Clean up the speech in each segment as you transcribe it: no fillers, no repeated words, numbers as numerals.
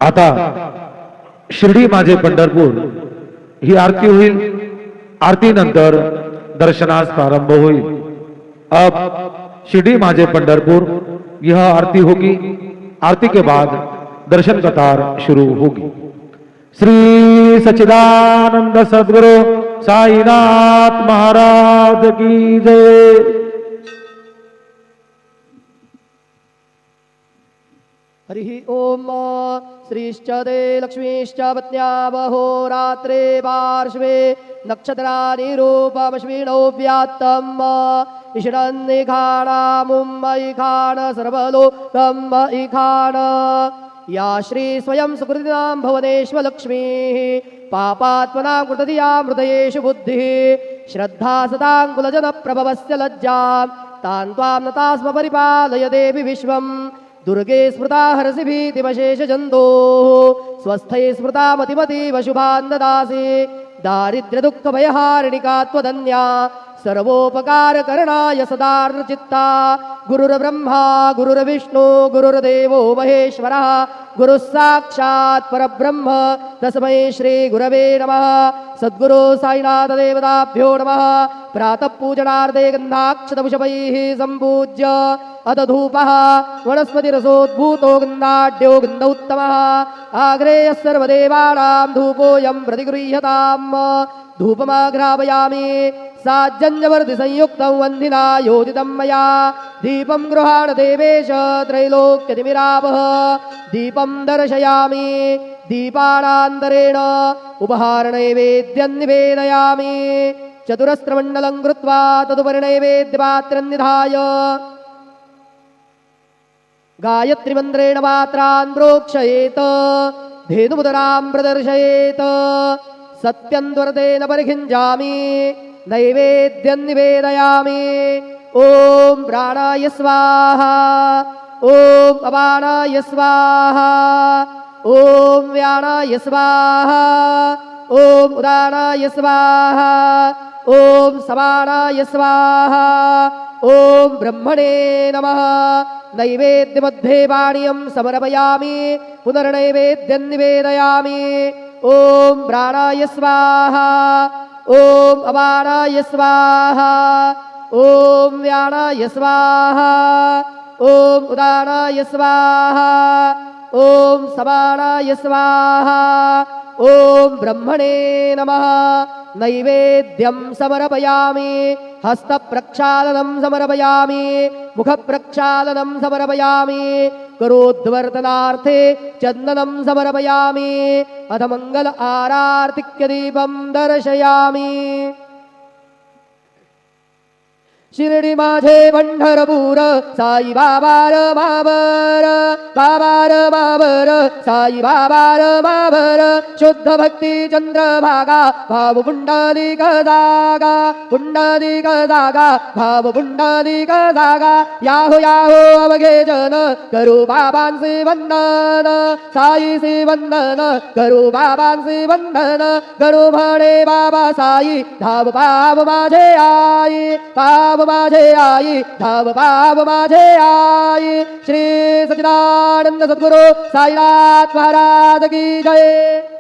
आता शिर्डी माझे पंढरपूर ही आरती होईल। आरती नंतर दर्शनास प्रारंभ होईल। अब शिर्डी माझे पंढरपुर यह आरती होगी। आरती के बाद दर्शन कतार शुरू होगी। श्री सच्चिदानंद सद्गुरु साईनाथ महाराज की जय। हरि ओम श्रीश्च दे लक्ष्मीश्च पत्न्या वहोरात्रे पार्श्वे नक्षत्रानिरूपमश्विनौ व्यात्तम् ईषणन्निखाणामुम् इखाण सर्वलोकम् इखाण या श्री स्वयं सुकृतिनां भुवनेश्व लक्ष्मीः पापात्मनां कृतधियां हृदयेषु बुद्धिः श्रद्धा सतां कुलजनप्रभवस्य लज्जां तां त्वां नता स्म परिपालय देवि विश्वम् दुर्गे स्मृता हरसि भीतिमशेषजन्तोः स्वस्थै स्मृता मतिमतीव शुभान् ददासि दारिद्र्यदुःखभयहारिणिका त्वदन्या सर्वोपकारकरणाय सदार्चित्ता गुरुर्ब्रह्मा गुरुर्विष्णु गुरुर्देवो महेश्वरः गुरुः साक्षात् परब्रह्म तस्मै श्री गुरवे नमः। सद्गुरु साईनाथ देवताभ्यो नमः। प्रातः पूजनार्थे गन्धाक्षतपुष्पैः सम्पूज्य अथ धूपः वनस्पतिरसोद्भूतो गन्धाढ्यो गन्धोत्तमः आग्रेयः सर्वदेवानां धूपोऽयं प्रतिगृह्यताम्। धूपमाघ्रापयामि साज्जन्यवर्धिसंयुक्तं वह्निना योजितं मया दीपं गृहाण देवेश त्रैलोक्यतिमिरावः दीपं दर्शयामि दीपानान्तरेण उपहारनैवेद्यं निवेदयामि चतुरस्रमण्डलं कृत्वा तदुपरि नैवेद्यपात्रं निधाय गायत्रीमन्त्रेण पात्रान् प्रोक्षयेत् धेनुमुदरां प्रदर्शयेत् सत्यं त्वरतेन परिखिञ्जामि नैवेद्यं निवेदयामि। ॐ प्राणाय स्वाहा ॐ अपानाय स्वाहा ॐ व्यानाय स्वाहा ॐ उदानाय स्वाहा ॐ समानाय स्वाहा ॐ ब्रह्मणे नमः। नैवेद्यमध्ये पानीयं समर्पयामि पुनर्नैवेद्यं निवेदयामि। ॐ प्राणाय स्वाहा ॐ अपानाय स्वाहा ॐ व्यानाय स्वाहा ॐ उदानाय स्वाहा ॐ समानाय स्वाहा ॐ ब्रह्मणे नमः। नैवेद्यं समर्पयामि हस्तप्रक्षालनं समर्पयामि मुखप्रक्षालनं समर्पयामि करोद्वर्तनार्थे चन्दनं समर्पयामि अथ मंगल आरार्तिक्यदीपं दर्शयामि। शिर्डी माझे पंढरपूर साई बाबार मावर बाबार मावर साई बाबार मावर शुद्ध भक्ती चंद्रभागा भाव पुंडलिक दागा भाव पुंडलिक दागा याहो याहो अवघे जन करू बाबांचे वंदन साईचे वंदन करू बाबांचे वंदन करू म्हणे बाबा साई धाव पाव माझे आई पाव माझे आई धाव पाव माझे आई। श्री सच्चिदानंद सद्गुरु साईनाथ महाराज की जय।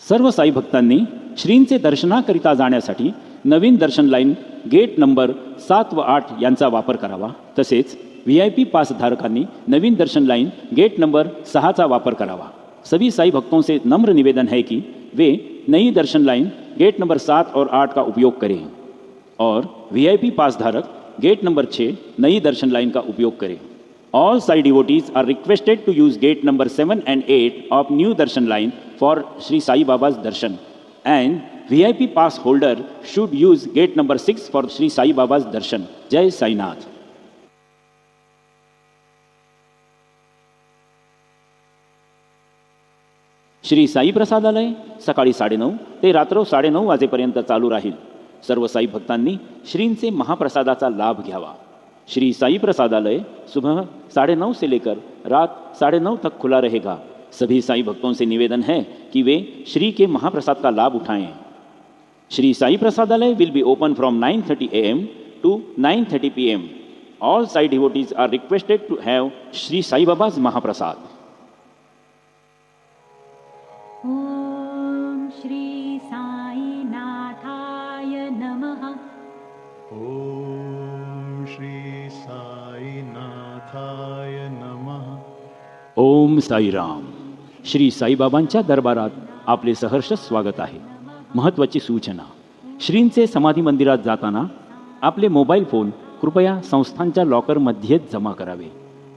सर्व साई भक्तांनी श्रींचे दर्शनाकरिता जाण्यासाठी नवीन दर्शन लाईन गेट नंबर 7 व 8 यांचा वापर करावा। तसेच VIP पास धारकांनी नवीन दर्शन लाइन गेट नंबर 6 का वापर करावा। सभी साई भक्तों से नम्र निवेदन है कि वे नई दर्शन लाइन गेट नंबर 7 और 8 का उपयोग करें और VIP पास धारक गेट नंबर 6 नई दर्शन लाइन का उपयोग करें। All Sai devotees are requested to use gate number 7 and 8 of New Darshan line for Sri Sai Baba's darshan, and VIP pass holder should use gate number 6 for Sri Sai Baba's darshan. Jai Sai Nath. Shri Sai प्रसादालय सकाळी 9:30 ते रात्र 9:30 वाजेपर्यंत चालू राहील. सर्व साई भक्तांनी श्रींचे महाप्रसादाचा लाभ घ्यावा. श्री साई प्रसादालय सुबह 9:30 से लेकर रात 9:30 तक खुला रहेगा. सभी साई भक्तों से निवेदन है कि वे श्री के महाप्रसाद का लाभ उठाएं. Shri Sai Prasadalaya will be open from 9:30 AM to 9:30 PM. All Sai devotees are requested to have Sri Sai Baba's Mahaprasad. ॐ श्री साईनाथाय नमः. ॐ श्री साईनाथाय नमः. ओम साईराम. श्री साईबाबांच्या दरबारात आपले सहर्ष स्वागत आहे. महत्त्वाची सूचना. श्रींचे समाधी मंदिरात जाताना आपले मोबाईल फोन कृपया संस्थांच्या लॉकरमध्येच जमा करावे.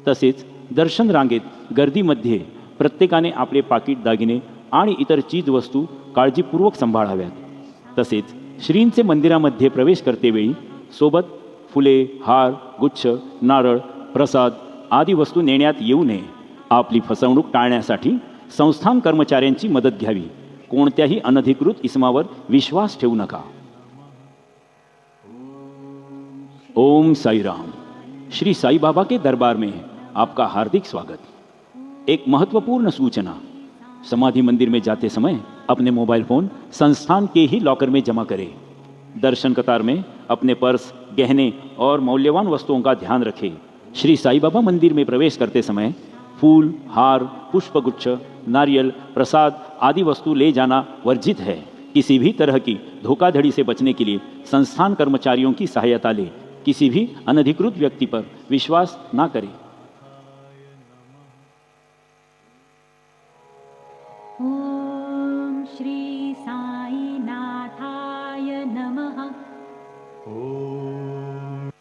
तसेच दर्शन रांगेत गर्दीमध्ये प्रत्येकाने आपले पाकिट दागिने आणि इतर चीज वस्तू काळजीपूर्वक सांभाळाव्यात. तसेच श्रींचे मंदिरामध्ये प्रवेश करतेवेळी सोबत फुले, हार, गुच्छ, नारळ, प्रसाद आदी वस्तू नेण्यात येऊ नये. आपली फसवणूक टाळण्यासाठी संस्थान कर्मचाऱ्यांची मदत घ्यावी. कोणत्याही अनधिकृत इसमावर विश्वास ठेवू नका. ओम साईराम. श्री साई बाबा के दरबार में आपका हार्दिक स्वागत. एक महत्वपूर्ण सूचना. समाधि मंदिर में जाते समय अपने मोबाइल फोन संस्थान के ही लॉकर में जमा करें. दर्शन कतार में अपने पर्स, गहने और मौल्यवान वस्तुओं का ध्यान रखें. श्री साई बाबा मंदिर में प्रवेश करते समय फूल, हार, पुष्पगुच्छ, नारियल, प्रसाद आदि वस्तु ले जाना वर्जित है. किसी भी तरह की धोखाधड़ी से बचने के लिए संस्थान कर्मचारियों की सहायता लें. किसी भी अनधिकृत व्यक्ति पर विश्वास ना करें. ॐ श्री साईनाथाय नमः. ॐ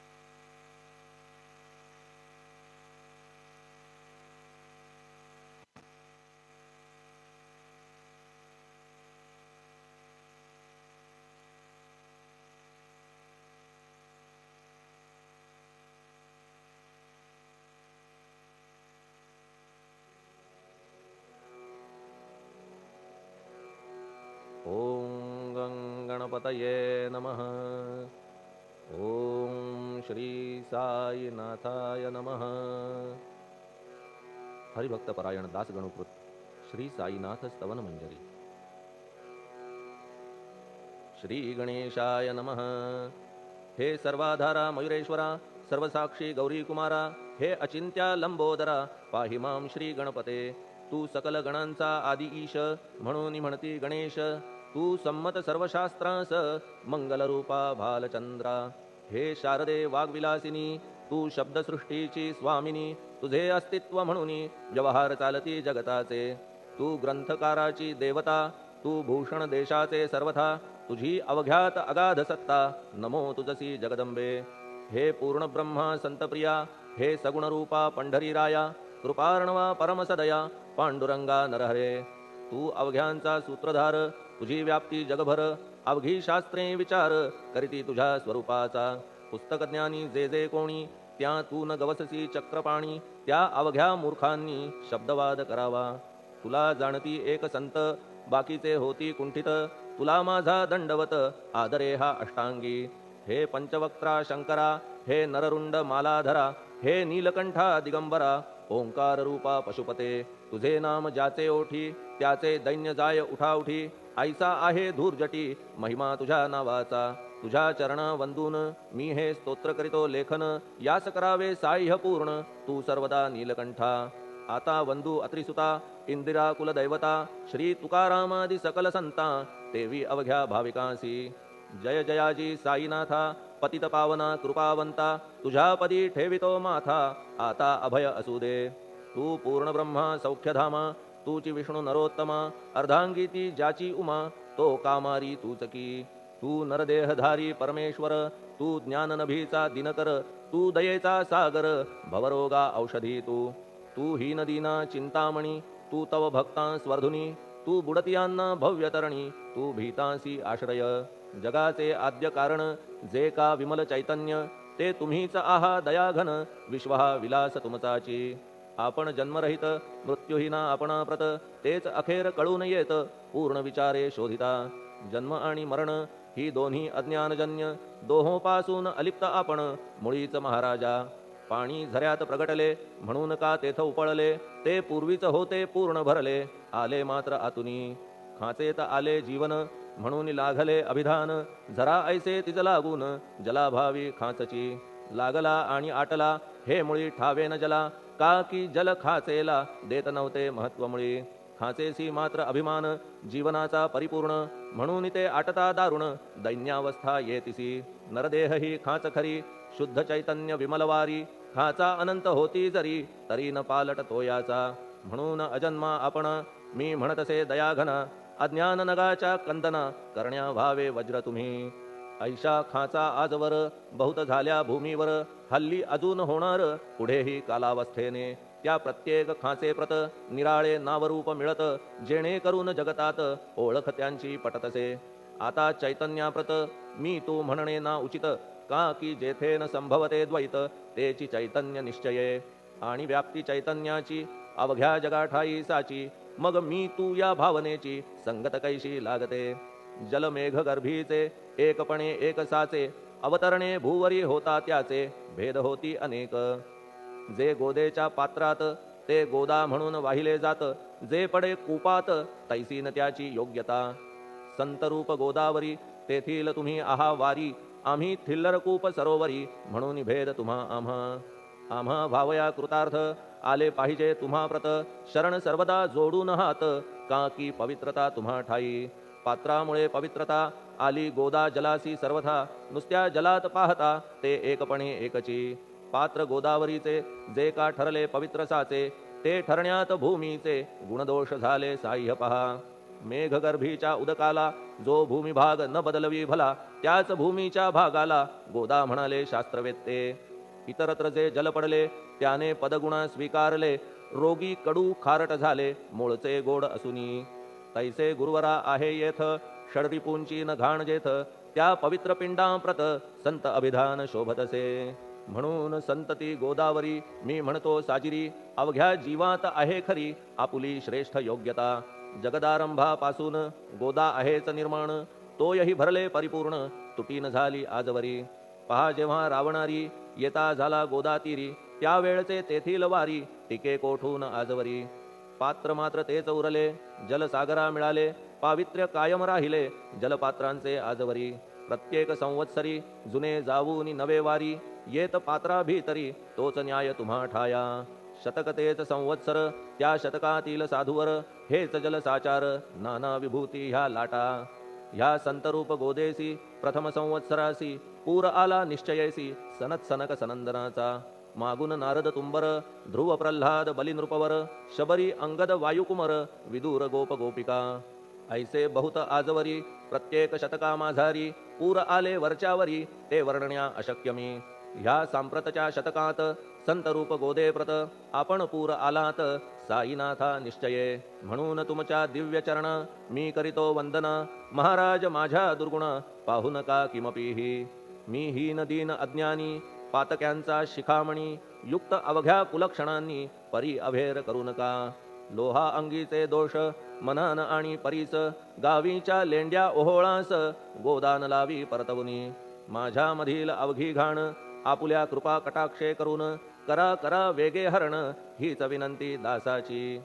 ॐ गणपतये नमः. ॐ श्री साईनाथाय नमः. हरिभक्तपरायण दास गणुकृत श्री साईनाथ स्तवन मंजरी. श्री गणेशाय नमः. हे सर्वाधारा मयुरेश्वरा, सर्वसाक्षी गौरी कुमारा, हे अचिंत्या लंबोदरा, पाहि मां श्री गणपते. तू सकल गणांचा आदि ईश, म्हणून म्हणती गणेश. तू संमत सर्वशास्त्रांस मंगलरूपा भालचंद्रा. हे शारदे वाग्विलासिनी, तू शब्दसृष्टीची स्वामिनी. तुझे अस्तित्व म्हणून व्यवहार चालती जगताचे. तू ग्रंथकाराची देवता, तू भूषण देशाचे सर्वथा. तुझी अवघ्यात अगाध सत्ता, नमो तुझसी जगदंबे. हे पूर्ण ब्रह्मा संतप्रिया, हे सगुणरूपा पंढरीराया. कृपार्णवा परमसदया, पांडुरंगा नरहरे. तू अवघ्यांचा सूत्रधार, तुझी व्याप्ती जगभर. अवघी शास्त्रे विचार करीती तुझ्या स्वरूपाचा. पुस्तकज्ञानी जे जे कोणी, त्या तू न गवससी चक्रपाणी. त्या अवघ्या मूर्खांनी शब्दवाद करावा. तुला जाणती एक संत, बाकीचे होती कुंठित. तुला माझा दंडवत, आदरे हा अष्टांगी. हे पंचवक्त्रा शंकरा, हे नररुंड मालाधरा, हे नीलकंठा दिगंबरा. ओंकार रूपा पशुपते, तुझे नाम ज्याचे ओठी, त्याचे दैन्य जाय उठाउठी. ऐसा आहे धूर्जटी, महिमा तुझ्या नावाचा. तुझ्या चरणा वंदून मी हे स्तोत्र करीतो लेखन. यास करावे साह्य पूर्ण, तू सर्वदा नीलकंठा. आता वंदू अत्रिसुता, इंदिरा कुलदैवता. श्री तुकारामादि सकल संता, तेवी अवघ्या भाविकांसी. जय जयाजी साईनाथा, पतित पावना कृपावंता. तुझ्या पदी ठेवितो माथा, आता अभय असू दे. तू पूर्ण ब्रह्मा सौख्यधामा, तूची विष्णू नरोत्तमा. अर्धांगी ती ज्याची उमा, तो कामारी तूच की. तू नरदेहधारी परमेश्वर, तू ज्ञाननभीचा दिनकर, तू दयेचा सागर, भवरोगा औषधी तू हीनदीना चिंतामणी, तू तव भक्तांस वर्धुनी, तू बुडतियांना भव्यतरणी, तू भीतांसी आश्रय. जगाचे आद्य कारण जे का विमल चैतन्य, ते तुम्हीच आहा दयाघन, विश्व हा विलास तुमचाची. आपण जन्मरहित मृत्यूहीना आपणाप्रत, तेच अखेर कळून येत पूर्ण विचारे शोधिता. जन्म आणि मरण ही दोन्ही अज्ञानजन्य, दोहोपासून अलिप्त आपण मुळीच महाराजा. पाणी झऱ्यात प्रगटले म्हणून का तेथ उपळले, ते पूर्वीच होते पूर्ण भरले, आले मात्र आतुनी. खाचेत आले जीवन म्हणून लागले अभिधान, झरा ऐसे तिज लागून जलाभावी खाचची. लागला आणि आटला हे मुळी ठावे न जला, का की जल खाचेला देत नव्हते महत्वमुळी. खाचेसी मात्र अभिमान जीवनाचा परिपूर्ण, म्हणून ते आटता दारुण दैन्यावस्था येतिसी. नरदेह ही खाच खरी शुद्ध चैतन्य विमलवारी, खाचा अनंत होती जरी तरी न पालट तोयाचा. म्हणून अजन्मा आपण मी म्हणतसे दयाघना, अज्ञान नगाच्या कंदना करण्या व्हावे वज्र तुम्ही. ऐशा खाचा आजवर बहुत झाल्या भूमीवर, हल्ली अजून होणार पुढेही कालावस्थेने. त्या प्रत्येक खाचे प्रत निराळे नावरूप मिळत, जेणेकरून जगतात ओळख त्यांची पटतसे. आता चैतन्याप्रत मी तू म्हणणे ना उचित, का की जेथे न संभवते द्वैत तेची चैतन्य निश्चये. आणि व्याप्ती चैतन्याची अवघ्या जगाठाई साची, मग मी तू या भावनेची संगत कैशी लागते. जलमेघ गर्भीचे एकपणे एक साचे, अवतरणे भूवरी होता त्याचे भेद होती अनेक. जे गोदेच्या पात्रात ते गोदा म्हणून वाहिले जात, जे पडे कूपात तैसीन त्याची योग्यता. संतरूप गोदावरी तेथील तुम्ही आहा वारी, आम्ही थिल्लर कूप सरोवरी म्हणून भेद तुम्हा आम्हा. आम्हा भावया कृतार्थ आले पाहिजे तुम्हा प्रत, शरण सर्वदा जोडून हात, का की पवित्रता तुम्हा ठाई. पात्रामुळे पवित्रता आली गोदा जलासी सर्वथा, नुसत्या जलात पाहता ते एकपणे एकची. पात्र गोदावरीचे जे का ठरले पवित्र साचे, ते ठरण्यात भूमीचे गुणदोष झाले साह्य पहा. मेघगर्भीच्या उदकाला जो भूमिभाग न बदलवी भला, त्याच भूमीच्या भागाला गोदा म्हणाले शास्त्रवेत्ते. इतरत्र जे जल पडले त्याने पदगुणा स्वीकारले, रोगी कडू खारट झाले मूळचे गोड असुनी. तैसे गुरुवरा आहे येथ षडरिपूंची न घाण जेथ, त्या पवित्र पिंडांप्रत संत अभिधान शोभतसे. म्हणून संतती गोदावरी मी म्हणतो साजिरी, अवघ्या जीवात आहे खरी आपुली श्रेष्ठ योग्यता. जगदारंभापासून गोदा आहेच निर्माण, तोयही भरले परिपूर्ण तुटीन झाली आजवरी. पहा जेव्हा रावणारी येता झाला गोदातीरी, त्यावेळचे तेथील वारी टिके कोठून आजवरी. पात्र मात्र तेच उरले जलसागरा मिळाले, पावित्र्य कायम राहिले जलपात्रांचे आजवरी. प्रत्येक संवत्सरी जुने जाऊनी नवे वारी, येत पात्रा भीतरी तोच न्याय तुम्हा ठाया. शतक तेच संवत्सर त्या शतकातील साधूवर, हेच जलसाचार नाना विभूती ह्या लाटा. ह्या संतरूप गोदेसी प्रथम संवत्सरासी, पूर आला निश्चयेसी सनत सनक सनंदनाचा. मागून नारद तुंबर, ध्रुव प्रल्हाद बलिनृपवर, शबरी अंगद वायुकुमर, विदूर गोप गोपिका. ऐसे बहुत आजवरी प्रत्येक शतका माझारी, पूर आले वरच्यावरी ते वर्णण्या अशक्य मी. ह्या सांप्रतच्या शतकात संतरूप गोदे प्रत, आपण पूर आलात साईनाथा निश्चये. म्हणून तुमच्या दिव्य चरण मी करीतो वंदना, महाराज माझ्या दुर्गुण पाहू नका किमपीही. मी हीन दीन अज्ञानी पातक्यांचा शिखामणी, युक्त अवघ्या कुलक्षणांनी परी अभेर करू नका. लोहा अंगीचे दोष मनान आणि परीस, गावीच्या लेंड्या ओहोळास गोदान लावी परतवुनी. माझ्या मधील अवघी घाण आपुल्या कृपा कटाक्षे करून, करा करा वेगे हरण हीच विनंती दासाची.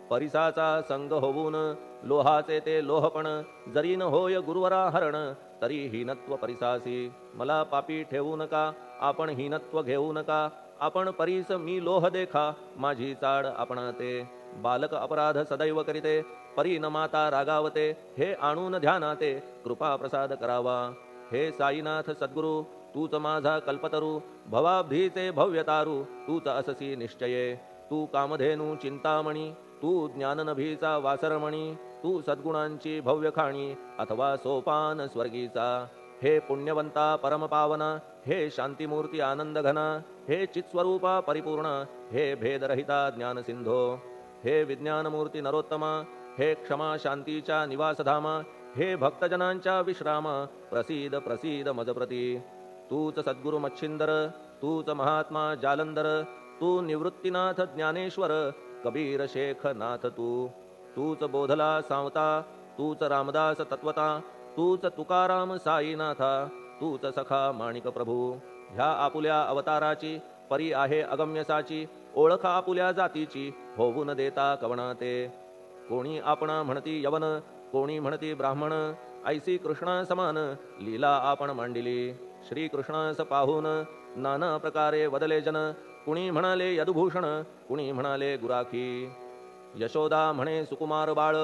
परिसाचा संग होऊन लोहाचे ते लोहपण, जरी न होय गुरुवरा हरण तरी हीनत्व परिसासी. मला पापी ठेवू नका आपण हीनत्व घेऊ नका, आपण परीस मी लोह देखा माझी चाड आपणाते. बालक अपराध सदैव करीते परी न माता रागावते, हे आणून ध्यानाते कृपा प्रसाद करावा. हे साईनाथ सद्गुरु तूच माझा कल्पतरू, भवाब्धीचे भव्यतारू तूच अससी निश्चये. तू कामधेनू चिंतामणी तू ज्ञाननभीचा वासरमणी, तू सद्गुणांची भव्य खाणी, अथवा सोपान स्वर्गीचा. हे पुण्यवंता परमपावना, हे शांतीमूर्ती आनंद घना, हे चित्स्वरूपा परिपूर्ण, हे भेदरहिता ज्ञानसिंधो. हे विज्ञानमूर्ती नरोत्तमा, हे क्षमा शांतीच्या निवासधामा, हे भक्तजनांच्या विश्राम, प्रसीद प्रसीद मजप्रती. तूच सद्गुरु मच्छिंदर, तूच महात्मा जालंधर, तू निवृत्तीनाथ ज्ञानेश्वर, कबीर शेख नाथ तू. तूच बोधला सांवता, तूच रामदास तत्वता, तूच तुकाराम साईनाथा, तूच सखा माणिक प्रभू. ह्या आपुल्या अवताराची परी आहे अगम्यसाची, ओळख आपुल्या जातीची होऊ न देता कवणा ते. कोणी आपणा म्हणती यवन, कोणी म्हणती ब्राह्मण, ऐसी कृष्णा समान लीला आपण मांडिली. श्री कृष्णास पाहून नाना प्रकारे वदले जन, कुणी म्हणाले यदुभूषण, कुणी म्हणाले गुराखी. यशोदा म्हणे सुकुमार बाळ,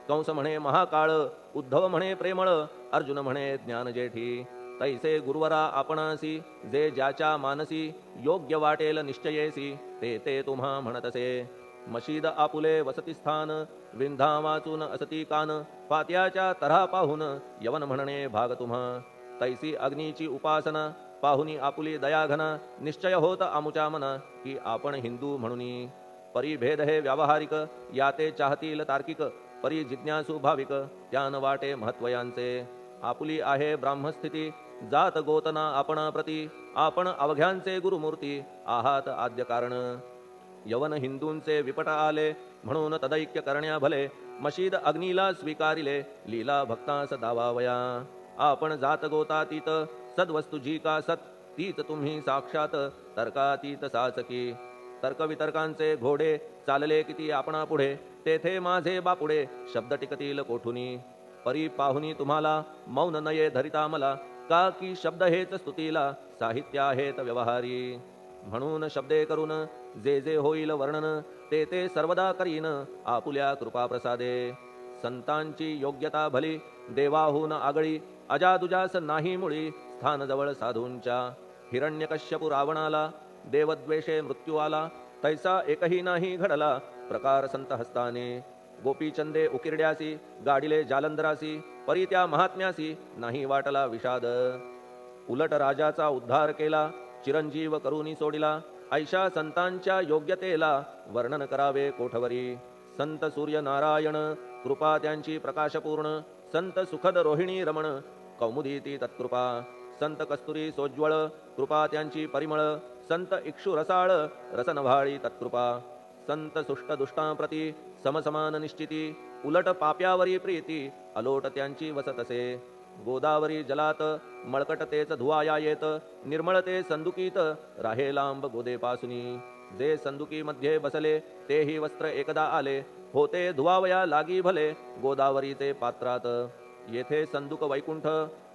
कंस म्हणे महाकाळ, उद्धव म्हणे प्रेमळ, अर्जुन म्हणे ज्ञानजेठी. तैसे गुरुवरा आपणासी, जे ज्याच्या मानसी योग्य वाटेल निश्चयेसी, ते ते तुम्हा म्हणतसे. मशीद आपुले वसतिस्थान, विंधा वाचून असती कान, पात्याच्या तऱ्हा पाहून यवन म्हणणे भाग तुम्हा. तैसी अग्नीची उपासना पाहुनी आपुली दयाघना, निश्चय होत आमुच्या मना की आपण हिंदू म्हणूनी. परिभेद हे व्यावहारिक, याते चाहतील तार्किक, परी जिज्ञासू भाविक, त्यान वाटे महत्वयांचे. आपुली आहे ब्राह्मस्थिती, जात गोतना आपणा प्रती, आपण अवघ्यांचे गुरुमूर्ती आहात आद्य कारण. यवन हिंदूंचे विपट आले, म्हणून तदैक्य करण्या भले, मशीद अग्नीला स्वीकारिले, लीला भक्तास दावावया. आपण जात गोतातीत, सद्वस्तू जी का सत, तीच तुम्ही साक्षात तर्कातीत साचकी. तर्कवितर्कांचे घोडे चालले किती आपणा पुढे, तेथे माझे बापुडे शब्द टिकतील कोठुनी. परी पाहुनी तुम्हाला मौन नये धरिता मला, का की शब्द हेच स्तुतीला साहित्य आहेत व्यवहारी. म्हणून शब्दे करून जे जे होईल वर्णन, ते ते सर्वदा करीन आपुल्या कृपा प्रसादे. संतांची योग्यता भली देवाहून आगळी, अजादुजास नाही मुळी स्थान जवळ साधूंच्या. हिरण्यकश्यपू रावणाला देवद्वेषे मृत्यू आला, तैसा एकही नाही घडला प्रकार संत हस्ताने. गोपीचंदे उकिरड्यासी, गाडिले जालंधरासी, परी त्या महात्म्यासी नाही वाटला विषाद. उलट राजाचा उद्धार केला, चिरंजीव करूनी सोडिला, ऐशा संतांच्या योग्यतेला वर्णन करावे कोठवरी. संत सूर्य नारायण कृपा त्यांची प्रकाशपूर्ण, संत सुखद रोहिणी रमण कौमुदी ती तत्कृपा. संत कस्तुरी सोज्वळ कृपा त्यांची परिमळ, संत इक्षु रसाळ रसनभाळी तत्कृपा. संत सुष्ट दुष्टांप्रती समसमान निश्चिती, उलट पाप्यावरी प्रीती अलोट त्यांची वसतसे. गोदावरी जलात मळकट तेच धुवाया येत, निर्मळ ते संदुकीत राहे लांब गोदेपासुनी. जे संदुकीमध्ये बसले तेही वस्त्र एकदा आले, होते धुवावया लागी भले गोदावरीचे पात्रात. येथे संदुक वैकुंठ,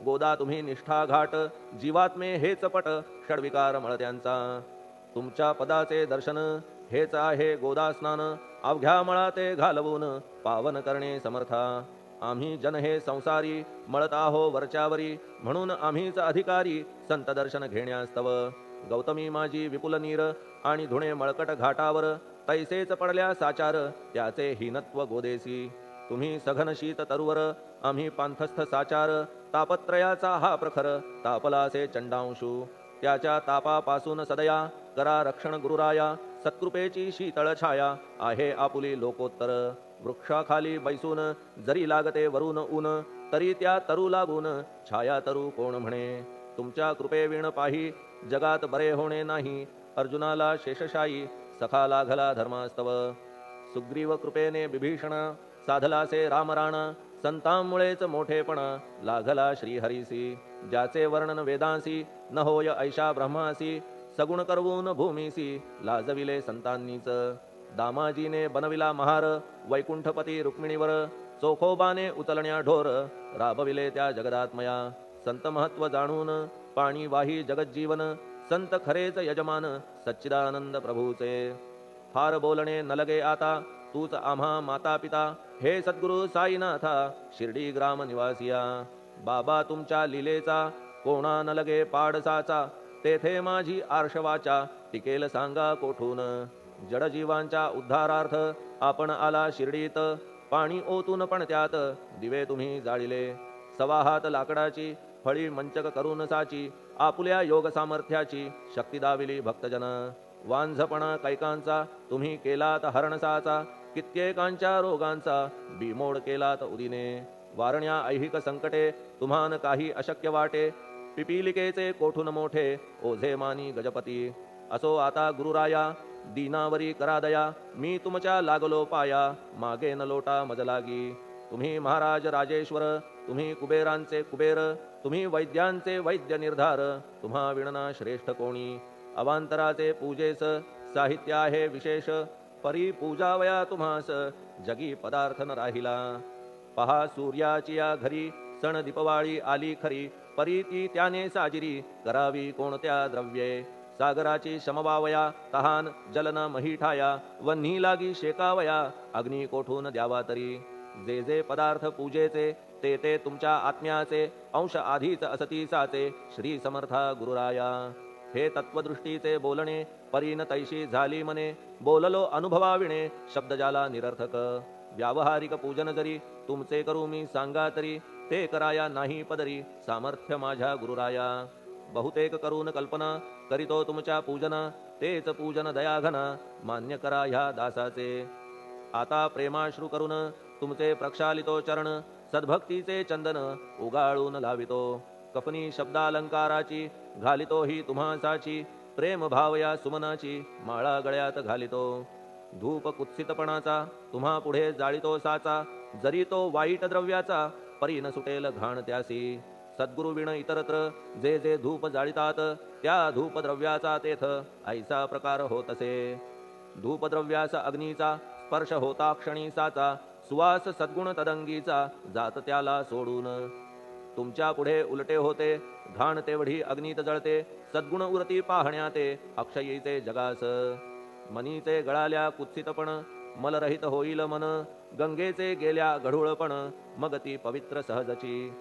गोदा तुम्ही निष्ठा घाट, जीवात्मे हेच पट षडविकार मळत्यांचा. तुमच्या पदाचे दर्शन हेच आहे गोदा स्नान, अवघ्या मळाते घालवून पावन करणे समर्था. आम्ही जन हे संसारी मळत आहो वरच्यावरी, म्हणून आम्हीच अधिकारी संत दर्शन घेण्यास्तव. गौतमी माझी विपुल नीर आणि धुणे मळकट घाटावर, तैसेच पडल्या साचार त्याचे हीनत्व गोदेसी. तुम्ही सघन शीत तरुवर, आम्ही पांथस्थ साचार, तापत्रयाचा हा प्रखर तापलासे चंडांशू. त्याच्या तापापासून सदया करा रक्षण गुरुराया, सत्कृपेची शीतळ छाया आहे आपुली लोकोत्तर. वृक्षाखाली बैसून जरी लागते वरून ऊन, तरी त्या तरू लागून छाया तरू कोण म्हणे. तुमच्या कृपेविण पाही जगात बरे होणे नाही, अर्जुनाला शेषशायी सखा लागला धर्मास्तव. सुग्रीव कृपेने बिभीषण साधलासे रामराणा, संतांमुळेच मोठेपणा लागला श्रीहरीसी. ज्याचे वर्णन वेदांसी न होय ऐशा ब्रह्मासी, सगुण करवून भूमीसी लाजविले संतांनीच. दामाजीने बनविला महार वैकुंठपती रुक्मिणीवर, चोखोबाने उचलण्या ढोर राबविले त्या जगदात्मया. संत महत्व जाणून पाणी वाही जगज्जीवन, संत खरेच यजमान सच्चिदानंद प्रभूचे. फार बोलणे न लगे आता, तूच आम्हा माता पिता हे सद्गुरु साईनाथा शिर्डी ग्राम निवासिया. बाबा तुमच्या लीलेचा कोणा न लगे पाडसाचा, तेथे माझी आर्षवाचा टिकेल सांगा कोठून. जडजीवांच्या उद्धारार्थ आपण आला शिर्डीत. पाणी ओतून पण त्यात दिवे तुम्ही जाळिले. सवा हात लाकडाची फळी मंचक करून साची, आपुल्या योग सामर्थ्याची शक्ती दाविली भक्तजन. वांझपणा कैकांचा तुम्ही केलात हरणसाचा, कित्येकांच्या रोगांचा बिमोड केलात उदिने. वारण्या ऐहिक संकटे तुम्हान काही अशक्य वाटे, पिपीलिकेचे कोठून मोठे ओझे मानी गजपती. असो आता गुरुराया दीनावरी करा दया, मी तुमच्या लागलो पाया मागे न लोटा मज लागी. तुम्ही महाराज राजेश्वर, तुम्ही कुबेरांचे कुबेर, तुम्ही वैद्यांचे वैद्य निर्धार, तुम्हा विणना श्रेष्ठ कोणी. अवांतराचे पूजेस साहित्य आहे विशेष, परी पूजावया तुम्हास जगी पदार्थ न राहिला. पहा सूर्याची या घरी सण दीपवाळी आली खरी, परी ती त्याने साजिरी करावी कोणत्या द्रव्ये. सागराची शमवावया तहान जलन मही ठाया, वन्ही लागी शेकावया अग्नी कोठून द्यावा तरी. जे जे पदार्थ पूजेचे ते ते तुमच्या आत्म्याचे, अंश आधीच असतीसाचे श्री समर्था गुरुराया. हे तत्वदृष्टीचे बोलणे परीन तैशी झाली मने, बोललो अनुभवाविणे शब्द जाला निरर्थक. व्यावहारिक पूजन जरी तुमचे करू मी सांगा तरी, ते कराया नाही पदरी सामर्थ्य माझ्या गुरुराया. बहुतेक करून कल्पना करीतो तुमच्या पूजना, तेच पूजन दयाघन मान्य करा ह्या दासाचे. आता प्रेमाश्रू करून तुमचे प्रक्षालितो चरण, सद्भक्तीचे चंदन उगाळून लावितो. कपनी शब्दालंकाराची घालितो ही तुम्हासाची, प्रेम भाव या सुमनाची माळा गळ्यात घालितो. धूप कुत्सितपणाचा तुम्हा पुढे जाळितो साचा, जरी तो वाईट द्रव्याचा परी न सुटेल घाण त्यासी. सद्गुरु विण इतरत्र जे जे धूप जाळितात, त्या धूप द्रव्याचा तेथ ऐसा प्रकार होतसे. धूपद्रव्यास अग्नीचा स्पर्श होता क्षणी साचा, सुवास सद्गुण तदंगीचा जात त्याला सोडून. तुमच्या पुढे उलटे होते घाण तेवढी अग्नीत जळते, सद्गुण उरती पाहण्याते अक्षयीचे जगास. मनीचे गळाल्या कुत्सितपण मलरहित होईल मन, गंगेचे गेल्या गढूळपण मग ती पवित्र सहजची.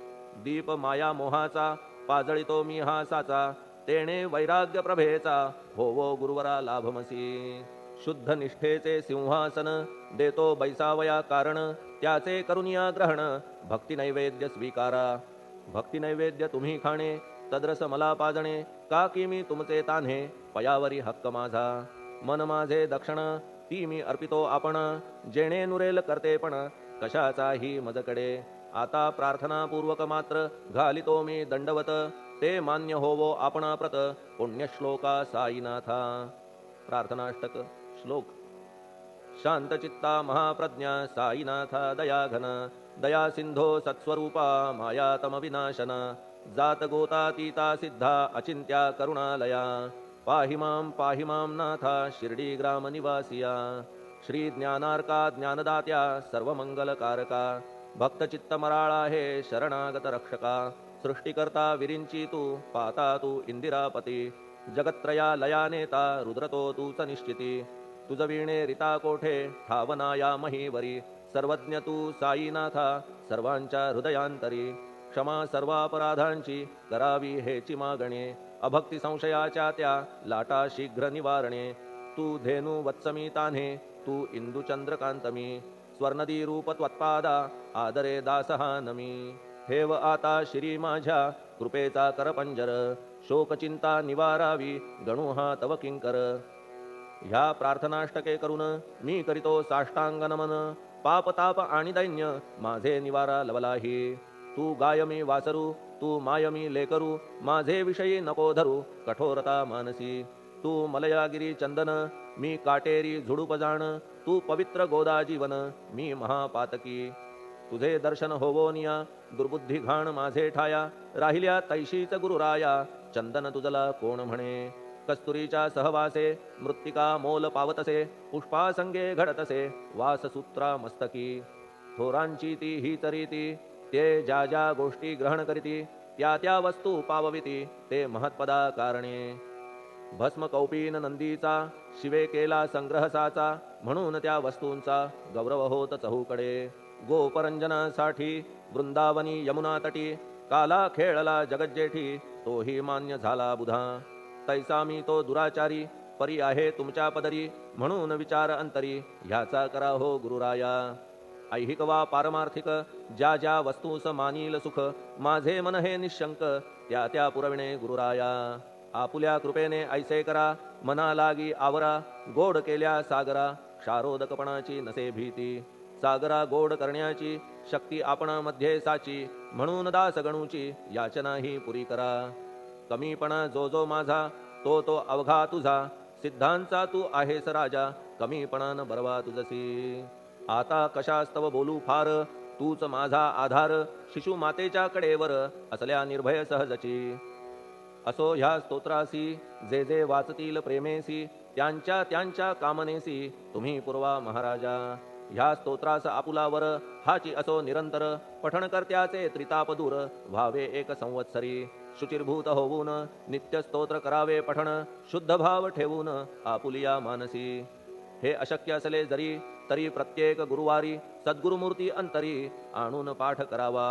दीप माया मोहाचा पाजळितो मी हा साचा, तेणे वैराग्य प्रभेचा होवो गुरुवरा लाभमसी. शुद्ध निष्ठेचे सिंहासन देतो बैसावया कारण, त्याचे करुनिया ग्रहण भक्ती नैवेद्य स्वीकारा. भक्ती नैवेद्य तुम्ही खाणे तद्रस मला पाजणे, का की मी तुमचे तान्हे पयावरी हक्क माझा. मन माझे दक्षिण ती मी अर्पितो आपण, जेणे नुरेल करते पण कशाचाही मजकडे. आता प्रार्थनापूर्वक मात्र घालितो मी दंडवत, ते मान्य होवो आपणा प्रत पुण्यश्लोका साईनाथा. प्रार्थनाष्टक श्लोक. शांतचित्ता महाप्रज्ञा साईनाथा दयाघन, दया सिंधो सत्स्वरूपा मायातम विनाशन. जात गोतातीता सिद्धा अचिंत्या करुणालया, पाहि मां नाथा शिर्डी ग्राम निवासिया. श्री ज्ञानार्का ज्ञानदात्या सर्वमंगलकारका, भक्तचित्त मराळा हे शरणागत रक्षका. सृष्टिकर्ता विरिंची तू पाता तू इंदिरापती, जगत्त्रया लया नेता रुद्रतो तूच निश्चिती. तुझ वीणे रिता कोठे ठावनाया महीवरी, सर्वज्ञ तू साईनाथा सर्वांच्या हृदयांतरी. क्षमा सर्वापराधांची करावी हेची मागणे, अभक्ती संशयाच्या त्या लाटा शीघ्र निवारणे. तू धेनू वत्समी तान्हे तू इंदू चंद्रकांतमी, स्वर्णदी रूप त्वत्पादा आदरे दासहा नमी. ठेव आता श्री माझ्या कृपेचा करपंजर, शोकचिंता निवारावी गणू हा तव किंकर. ह्या प्रार्थनाष्टके करून मी करीतो साष्टांग नमन, पाप ताप आणि दैन्य माझे निवारा लवलाही. तू गाय मी वासरू तू माय मी लेकरू, माझे विषयी नको धरू कठोरता मानसी. तू मलयागिरी चंदन मी काटेरी झुडूप जाण, तू पवित्र गोदा जीवन मी महापातकी. तुझे दर्शन होवोनिया दुर्बुद्धी घाण माझे ठाया, राहिल्या तैशीच गुरुराया चंदन तुझला कोण म्हणे. कस्तुरीच्या सहवासे मृत्तिका मोल पावतसे, पुष्पासंगे घडतसे वाससूत्रा मस्तकी. थोरांची ती हीच रीती, ते ज्या ज्या गोष्टी ग्रहण करीती, त्या त्या वस्तू पावविती ते महत्पदा कारणे. भस्म कौपीन नंदीचा शिवे केला संग्रह साचा, म्हणून त्या वस्तूंचा गौरव होत चहूकडे. गोपरंजनासाठी वृंदावनी यमुना तटी, काला खेळला जगज्जेठी तोही मान्य झाला बुधा. तैसा मी तो दुराचारी परी आहे तुमच्या पदरी म्हणून विचार अंतरी ह्याचा करा हो गुरुराया ऐहिक वा पारमार्थिक ज्या ज्या वस्तूस मानील सुख माझे मन हे निशंक त्या त्या पुरविणे गुरुराया आपुल्या कृपेने ऐसे करा मना लागी आवरा गोड केल्या सागरा क्षारोदकपणाची नसे भीती सागरा गोड करण्याची शक्ती आपणामध्ये साची म्हणून दास गणूची याचना ही पुरी करा कमीपणा जो जो माझा तो तो अवघा तुझा सिद्धांचा तू आहेस राजा कमीपणान बरवा तुझसी आता कशास्तव बोलू फार तूच माझा आधार शिशु मातेच्या कडेवर असल्या निर्भय सहजची असो ह्या स्तोत्रासी जे जे वाचतील प्रेमेसी त्यांच्या त्यांच्या कामनेसी तुम्ही पुरवा महाराजा ह्या स्तोत्रास आपुलावर हाची असो निरंतर पठण करत्याचे त्रिताप दूर व्हावे एक संवत्सरी शुचिर्भूत होऊन नित्य स्तोत्र करावे पठण शुद्ध भाव ठेवून आपुलिया मानसी हे अशक्य असले जरी तरी प्रत्येक गुरुवारी सद्गुरुमूर्ती अंतरी आणून पाठ करावा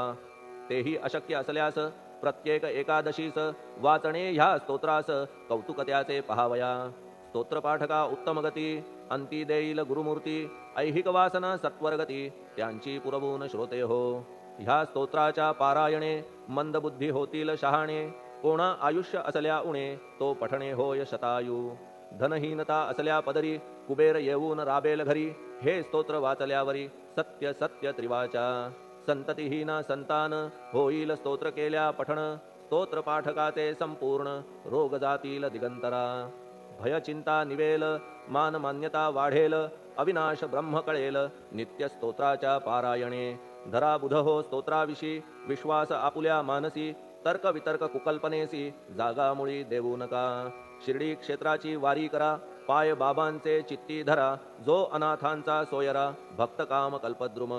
तेही अशक्य असल्यास प्रत्येक एकादशीस वाचणे ह्या स्तोत्रास कौतुक त्याचे पहावया स्तोत्रपाठका उत्तम गती अंती देईल गुरुमूर्ती ऐहिक वासना सत्वरगती त्यांची पुरवून श्रोते हो ह्या स्तोत्राच्या पारायणे मंदबुद्धी होतील शहाणे कोणा आयुष्य असल्या उणे तो पठणे होय शतायू धनहीनता असल्या पदरी कुबेर येऊन राबेल घरी हे स्तोत्र वाचल्यावरी सत्य सत्य त्रिवाचा संततिहीना संतान होईल स्तोत्र केल्या पठण स्तोत्र पाठकाचे संपूर्ण रोग जातील दिगंतरा भय चिंता निवेल मान मान्यता वाढेल अविनाश ब्रह्म कळेल नित्य स्तोत्राच्या पारायणे धरा बुध हो स्तोत्राविषयी विश्वास आपुल्या मानसी तर्क वितर्क कुकल्पनेसी जागा मुळी देऊ नका शिर्डी क्षेत्राची वारी करा पाय बाबांचे चित्ती धरा जो अनाथांचा सोयरा भक्त काम कल्पद्रुम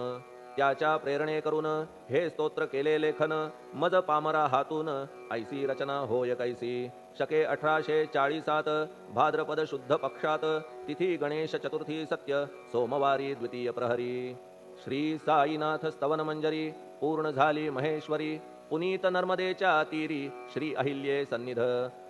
त्याच्या प्रेरणे करून हे स्तोत्र केले लेखन मज पामरा हातून ऐसी रचना होय कैसी शके 1840 भाद्रपद शुद्ध पक्षात तिथी गणेश चतुर्थी सत्य सोमवारी द्वितीय प्रहरी श्री साईनाथ स्तवन मंजरी पूर्ण झाली महेश्वरी पुनीत नर्मदेच्या तीरी श्री अहिल्ये सन्निध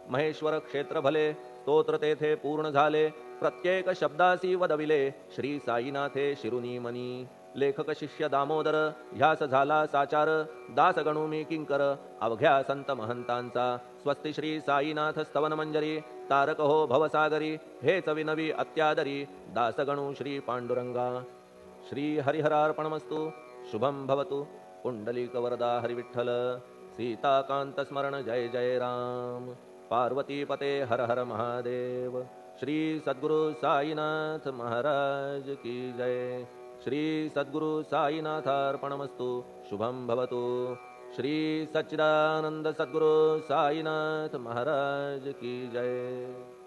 महेश्वर क्षेत्र भले स्तोत्र तेथे पूर्ण झाले प्रत्येक शब्दासी वदविले श्री साईनाथे शिरुनी मनी लेखक शिष्य दामोदर ह्यास झाला साचार दास गणू मी किंकर अवघ्या संत महंतांचा स्वस्ति श्री साईनाथ स्तवन मंजरी तारक हो भवसागरी हेच विनवी अत्यादरी दास गणू श्री पांडुरंगा श्री हरिहरार्पणमस्तु शुभम भवतु पुंडलिक वरदा हरिविठ्ठल सीताकांत स्मरण जय जय राम पार्वती पते हर हर महादेव श्री सद्गुरु साईनाथ महाराज की जय श्री सद्गुरु साईनाथार्पणमस्तु शुभम भवतु श्री सच्चिदानंद सद्गुरु साईनाथ महाराज की जय।